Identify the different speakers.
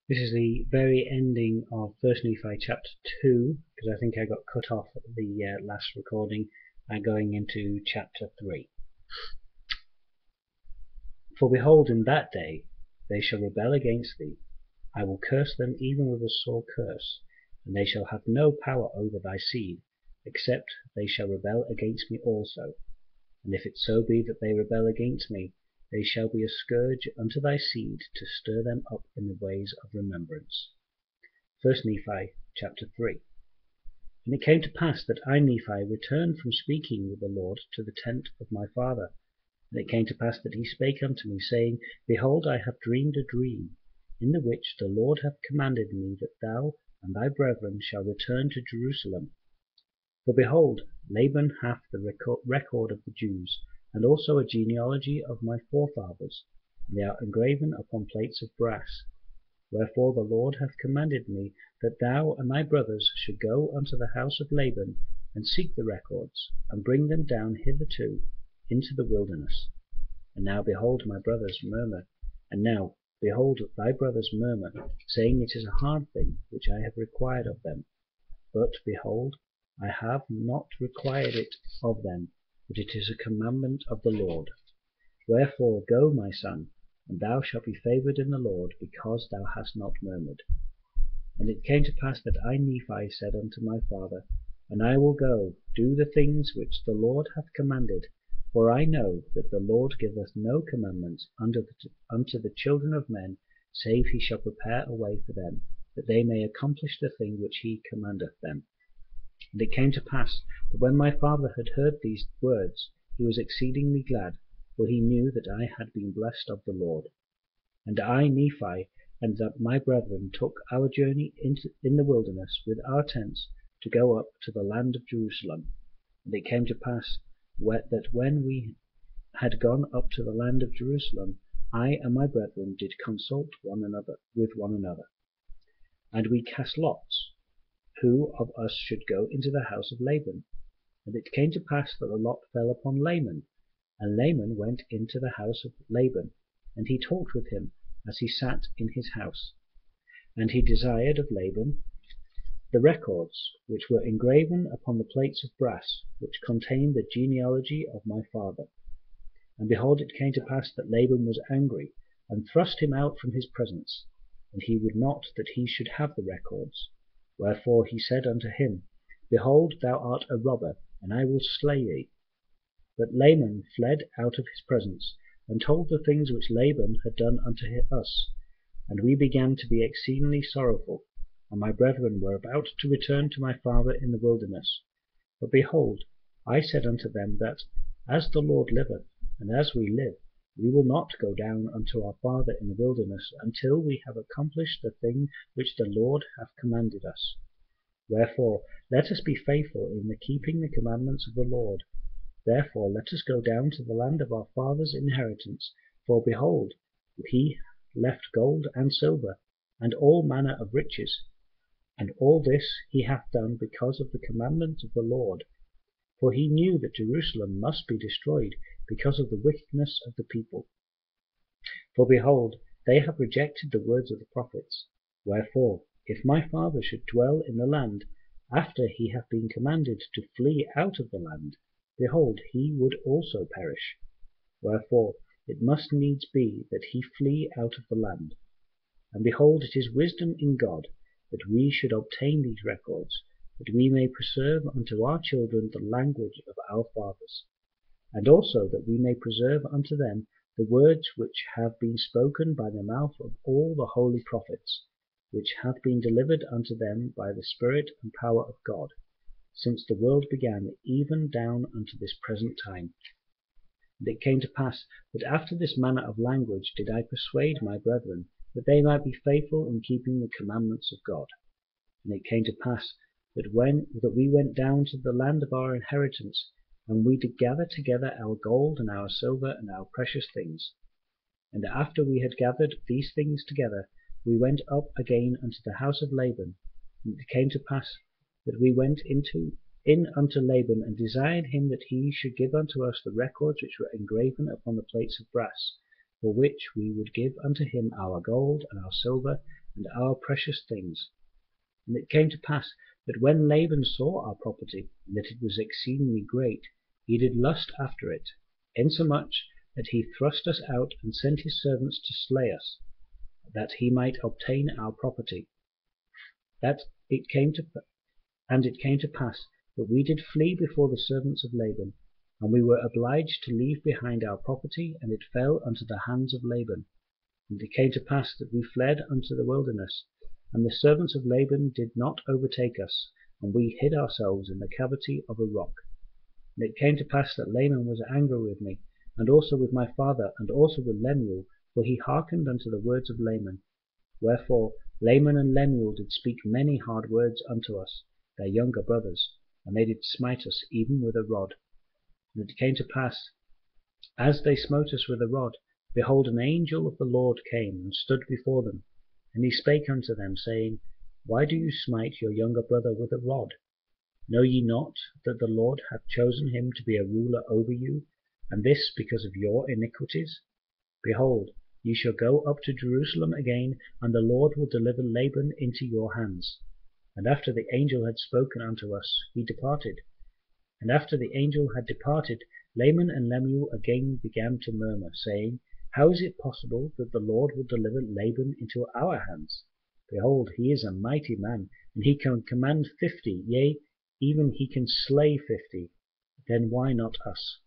Speaker 1: This is the very ending of 1st Nephi chapter 2, because I think I got cut off at the last recording, going into chapter 3. For behold, in that day they shall rebel against thee. I will curse them even with a sore curse, and they shall have no power over thy seed, except they shall rebel against me also. And if it so be that they rebel against me, they shall be a scourge unto thy seed, to stir them up in the ways of remembrance. 1 Nephi chapter 3. And it came to pass that I, Nephi, returned from speaking with the Lord to the tent of my father. And it came to pass that he spake unto me, saying, Behold, I have dreamed a dream, in the which the Lord hath commanded me that thou and thy brethren shall return to Jerusalem. For behold, Laban hath the record of the Jews, and also a genealogy of my forefathers, and they are engraven upon plates of brass. Wherefore the Lord hath commanded me that thou and thy brothers should go unto the house of Laban, and seek the records, and bring them down hitherto into the wilderness. And now behold, my brothers murmur, and now behold, thy brothers murmur, saying, It is a hard thing which I have required of them. But behold, I have not required it of them, but it is a commandment of the Lord. Wherefore go, my son, and thou shalt be favoured in the Lord, because thou hast not murmured. And it came to pass that I, Nephi, said unto my father, And I will go, do the things which the Lord hath commanded, for I know that the Lord giveth no commandments unto the children of men, save he shall prepare a way for them, that they may accomplish the thing which he commandeth them. And it came to pass that when my father had heard these words, he was exceedingly glad, for he knew that I had been blessed of the Lord. And I, Nephi, and my brethren took our journey in the wilderness with our tents to go up to the land of Jerusalem. And it came to pass that when we had gone up to the land of Jerusalem, I and my brethren did consult with one another. And we cast lots, who of us should go into the house of Laban. And it came to pass that the lot fell upon Laman. And Laman went into the house of Laban, and he talked with him as he sat in his house. And he desired of Laban the records which were engraven upon the plates of brass, which contained the genealogy of my father. And behold, it came to pass that Laban was angry, and thrust him out from his presence, and he would not that he should have the records. Wherefore he said unto him, Behold, thou art a robber, and I will slay thee. But Laman fled out of his presence, and told the things which Laban had done unto us. And we began to be exceedingly sorrowful, and my brethren were about to return to my father in the wilderness. But behold, I said unto them that, As the Lord liveth, and as we live, we will not go down unto our father in the wilderness until we have accomplished the thing which the Lord hath commanded us. Wherefore let us be faithful in the keeping the commandments of the Lord. Therefore let us go down to the land of our father's inheritance, for behold, he left gold and silver, and all manner of riches. And all this he hath done because of the commandment of the Lord. For he knew that Jerusalem must be destroyed because of the wickedness of the people. For behold, they have rejected the words of the prophets. Wherefore, if my father should dwell in the land, after he hath been commanded to flee out of the land, behold, he would also perish. Wherefore, it must needs be that he flee out of the land. And behold, it is wisdom in God that we should obtain these records, that we may preserve unto our children the language of our fathers, and also that we may preserve unto them the words which have been spoken by the mouth of all the holy prophets, which hath been delivered unto them by the Spirit and power of God, since the world began, even down unto this present time. And it came to pass that after this manner of language did I persuade my brethren, that they might be faithful in keeping the commandments of God. And it came to pass that we went down to the land of our inheritance, and we did gather together our gold and our silver and our precious things. And after we had gathered these things together, we went up again unto the house of Laban. And it came to pass that we went in unto Laban, and desired him that he should give unto us the records which were engraven upon the plates of brass, for which we would give unto him our gold and our silver, and our precious things. And it came to pass that when Laban saw our property, and that it was exceedingly great, he did lust after it, insomuch that he thrust us out and sent his servants to slay us, that he might obtain our property. And it came to pass that we did flee before the servants of Laban, and we were obliged to leave behind our property, and it fell unto the hands of Laban. And it came to pass that we fled unto the wilderness, and the servants of Laban did not overtake us, and we hid ourselves in the cavity of a rock. And it came to pass that Laban was angry with me, and also with my father, and also with Lemuel, for he hearkened unto the words of Laman. Wherefore Laman and Lemuel did speak many hard words unto us, their younger brothers, and they did smite us even with a rod. And it came to pass, as they smote us with a rod, behold, an angel of the Lord came and stood before them. And he spake unto them, saying, Why do you smite your younger brother with a rod? Know ye not that the Lord hath chosen him to be a ruler over you, and this because of your iniquities? Behold, ye shall go up to Jerusalem again, and the Lord will deliver Laban into your hands. And after the angel had spoken unto us, he departed. And after the angel had departed, Laman and Lemuel again began to murmur, saying, How is it possible that the Lord will deliver Laban into our hands? Behold, he is a mighty man, and he can command 50, yea, even he can slay 50. Then why not us?